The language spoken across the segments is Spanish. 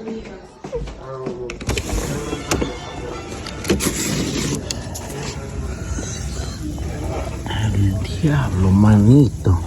El diablo, manito.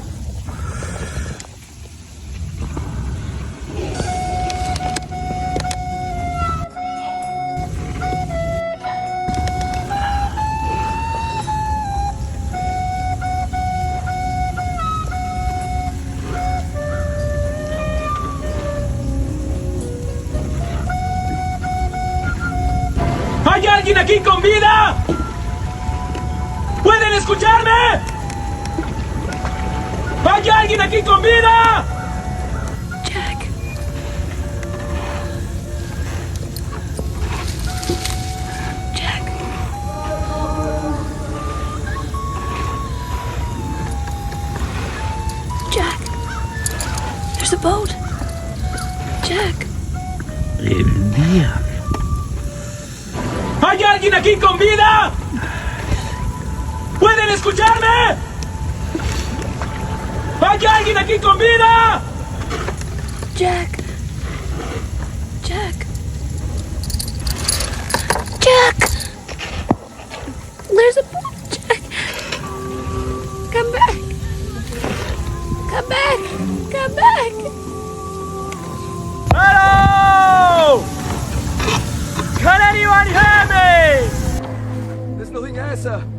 ¿Hay alguien aquí con vida? ¿Pueden escucharme? ¿Hay alguien aquí con vida? Jack. Jack. Jack. There's a boat. Jack. El diablo. ¿Hay alguien aquí con vida? ¿Pueden escucharme? ¿Hay alguien aquí con vida? Jack. Jack. Jack. There's a boat. Jack. Come back. Come back. Come back. ¡Hello! Can anyone hear me? There's nothing here, sir.